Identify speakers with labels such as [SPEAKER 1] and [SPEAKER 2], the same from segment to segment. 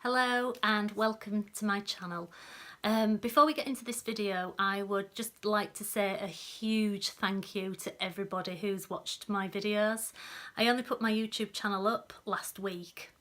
[SPEAKER 1] Hello and welcome to my channel. Before we get into this video, I would just like to say a huge thank you to everybody who's watched my videos. I only put my YouTube channel up last week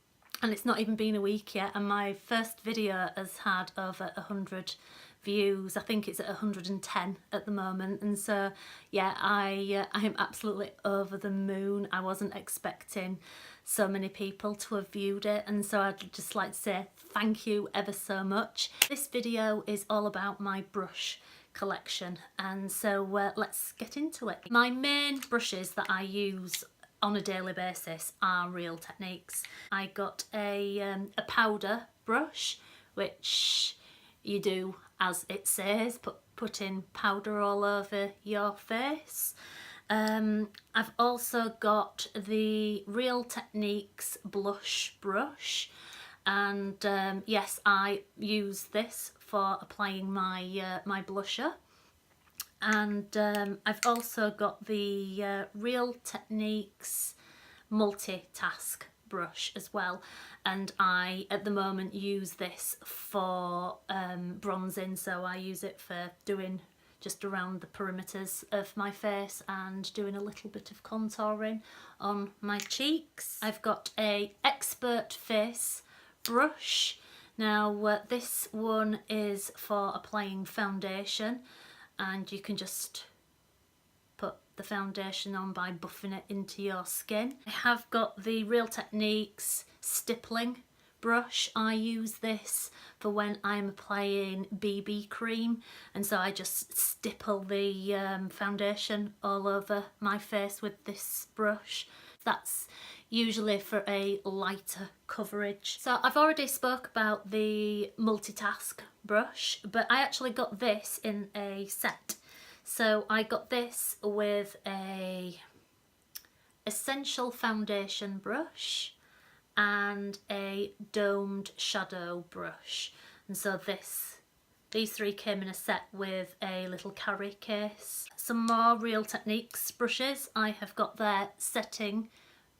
[SPEAKER 1] and it's not even been a week yet, and my first video has had over 100 views. I think it's at 110 at the moment, and so yeah, I am absolutely over the moon. I wasn't expecting so many people to have viewed it, and so I'd just like to say thank you ever so much. This video is all about my brush collection, and so let's get into it. My main brushes that I use on a daily basis are Real Techniques. I got a powder brush, which you do as it says, putting powder all over your face. I've also got the Real Techniques blush brush, and yes, I use this for applying my my blusher. And I've also got the Real Techniques multitask brush as well, and I at the moment use this for bronzing, so I use it for doing just around the perimeters of my face and doing a little bit of contouring on my cheeks. I've got a Expert Face brush. Now this one is for applying foundation, and you can just put the foundation on by buffing it into your skin. I have got the Real Techniques Stippling brush. I use this for when I'm applying BB cream, and so I just stipple the foundation all over my face with this brush. That's usually for a lighter coverage. So I've already spoke about the multitask brush, but I actually got this in a set. So I got this with a essential foundation brush and a domed shadow brush, and so these three came in a set with a little carry case. Some more Real Techniques brushes. I have got their setting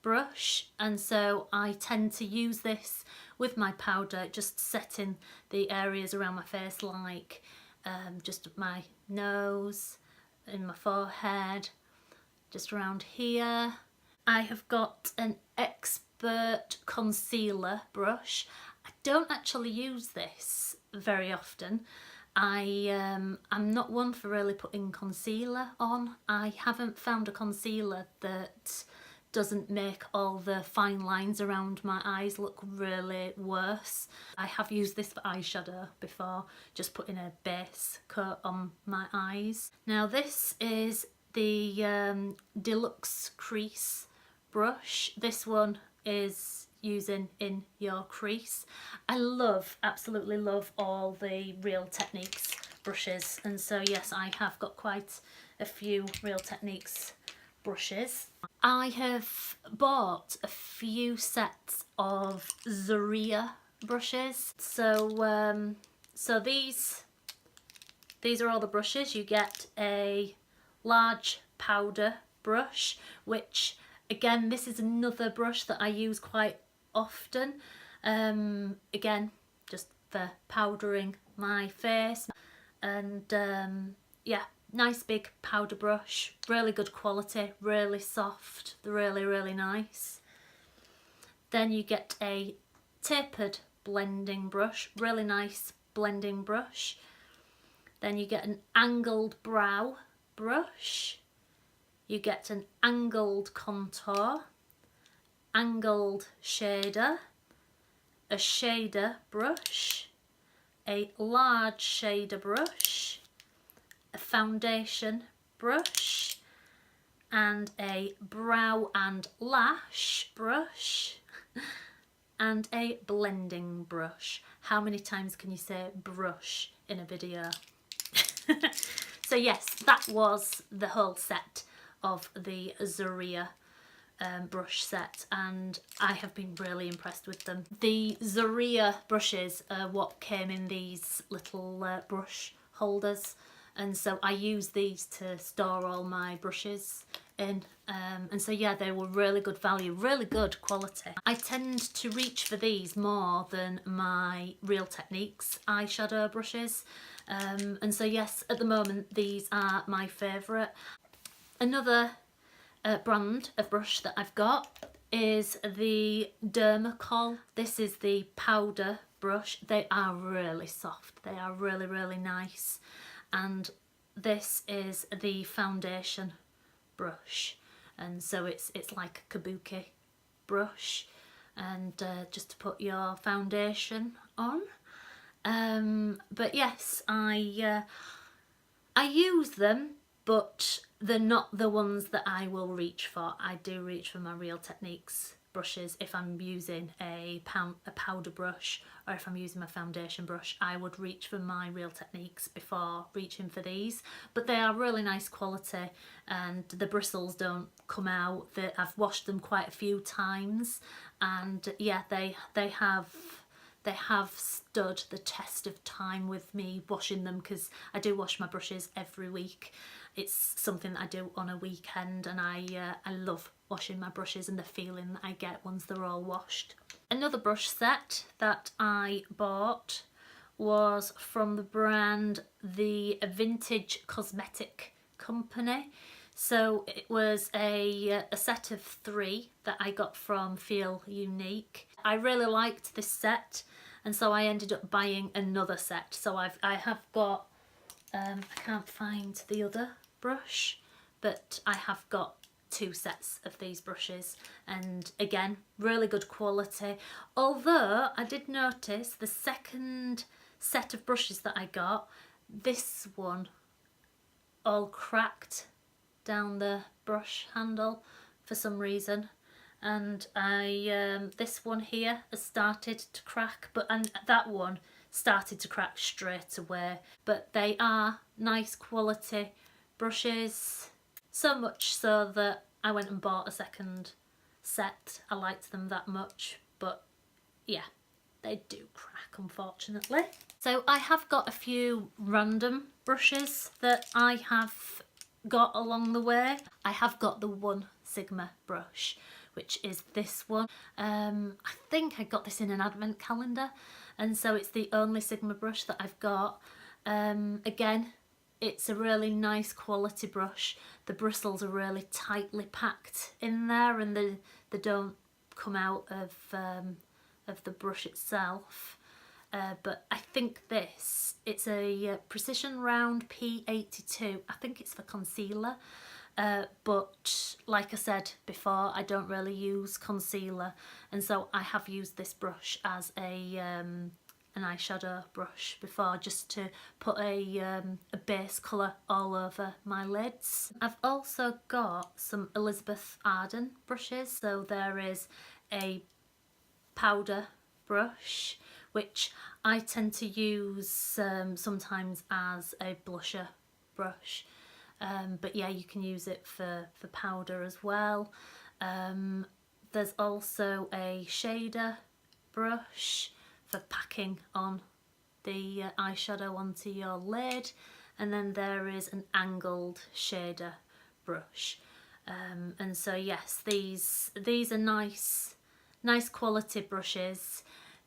[SPEAKER 1] brush, and so I tend to use this with my powder, just setting the areas around my face, like just my nose, in my forehead, just around here. I have got an Expert concealer brush. I don't actually use this very often. I'm not one for really putting concealer on. I haven't found a concealer that doesn't make all the fine lines around my eyes look really worse. I have used this for eyeshadow before, just putting a base coat on my eyes. Now this is the Deluxe Crease brush. This one is using in your crease. I absolutely love all the Real Techniques brushes, and so yes, I have got quite a few Real Techniques brushes. I have bought a few sets of Zuria brushes. So these are all the brushes. You get a large powder brush, which again, this is another brush that I use quite often. Again, just for powdering my face, and yeah, nice big powder brush, really good quality, really soft, really nice. Then you get a tapered blending brush, really nice blending brush. Then you get an angled brow brush. You get an angled contour, angled shader, a shader brush, a large shader brush, a foundation brush, and a brow and lash brush, and a blending brush. How many times can you say brush in a video? So yes, that was the whole set of the Zoreya brush set, and I have been really impressed with them. The Zoreya brushes are what came in these little brush holders and so I use these to store all my brushes in, and so yeah, they were really good value, really good quality. I tend to reach for these more than my Real Techniques eyeshadow brushes, and so yes, at the moment these are my favourite. Another brand of brush that I've got is the Dermacol. This is the powder brush. They are really soft, they are really, really nice. And this is the foundation brush, and so it's like a kabuki brush, and just to put your foundation on. But yes, I use them, but they're not the ones that I will reach for. I do reach for my Real Techniques brushes if I'm using a powder brush, or if I'm using my foundation brush, I would reach for my Real Techniques before reaching for these. But they are really nice quality, and the bristles don't come out. I've washed them quite a few times, and yeah, they have stood the test of time with me washing them, because I do wash my brushes every week. It's something that I do on a weekend, and I love washing my brushes and the feeling that I get once they're all washed. Another brush set that I bought was from the brand the Vintage Cosmetic company. So it was a set of 3 that I got from Feel Unique. I really liked this set, and so I ended up buying another set. So I have got, I can't find the other brush, but I have got 2 sets of these brushes, and again, really good quality. Although I did notice the second set of brushes that I got, this one all cracked down the brush handle for some reason, and this one here has started to crack, and that one started to crack straight away. But they are nice quality brushes, so much so that I went and bought a second set. I liked them that much, but yeah, they do crack, unfortunately. So I have got a few random brushes that I have got along the way. I have got the 1 Sigma brush, which is this one. I think I got this in an advent calendar, and so it's the only Sigma brush that I've got. Again, it's a really nice quality brush. The bristles are really tightly packed in there, and they don't come out of the brush itself. But I think it's a Precision Round P82. I think it's for concealer. But like I said before, I don't really use concealer, and so I have used this brush as an eyeshadow brush before, just to put a base colour all over my lids. I've also got some Elizabeth Arden brushes. So there is a powder brush, which I tend to use sometimes as a blusher brush, but yeah, you can use it for powder as well. There's also a shader brush for packing on the eyeshadow onto your lid, and then there is an angled shader brush, and so yes, these are nice quality brushes.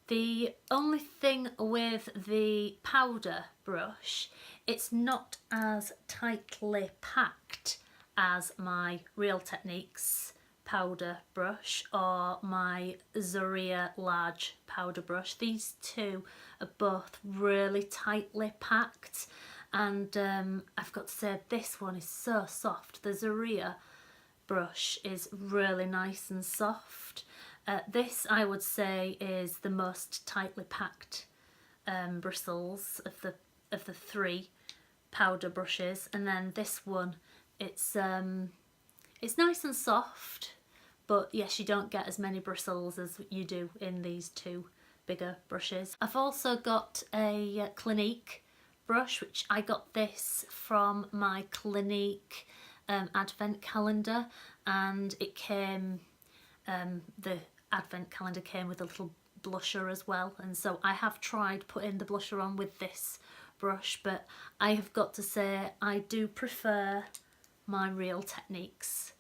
[SPEAKER 1] The only thing with the powder brush, it's not as tightly packed as my Real Techniques powder brush or my Zuria large powder brush. These 2 are both really tightly packed, and I've got to say, this one is so soft. The Zuria brush is really nice and soft. This, I would say, is the most tightly packed bristles of the 3 powder brushes, and then this one, it's nice and soft, but yes, you don't get as many bristles as you do in these 2 bigger brushes. I've also got a Clinique brush, which I got this from my Clinique advent calendar, and it came, the advent calendar came with a little blusher as well, and so I have tried putting the blusher on with this brush, but I have got to say I do prefer my Real Techniques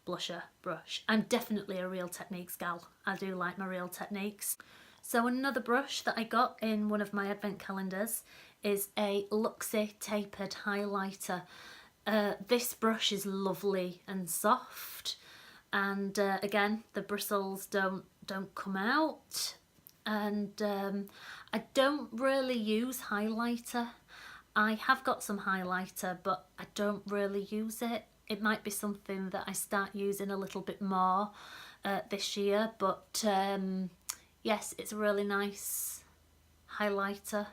[SPEAKER 1] blusher brush. I'm definitely a Real Techniques gal. I do like my Real Techniques. So another brush that I got in one of my advent calendars is a Luxie tapered highlighter. This brush is lovely and soft, and again the bristles don't come out, and I don't really use highlighter. I have got some highlighter, but I don't really use it. It might be something that I start using a little bit more this year, but yes, it's a really nice highlighter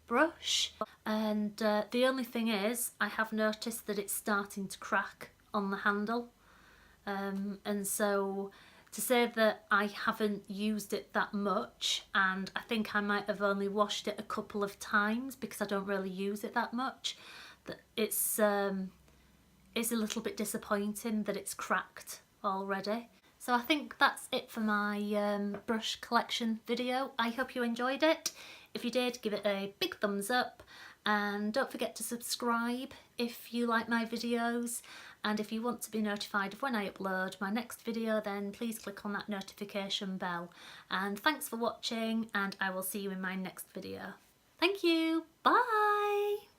[SPEAKER 1] brush. And the only thing is, I have noticed that it's starting to crack on the handle, and so to say that I haven't used it that much, and I think I might have only washed it a couple of times because I don't really use it that much, that it's a little bit disappointing that it's cracked already. So I think that's it for my brush collection video. I hope you enjoyed it. If you did, give it a big thumbs up, and don't forget to subscribe if you like my videos, and if you want to be notified of when I upload my next video, then please click on that notification bell. And thanks for watching, and I will see you in my next video. Thank you, bye!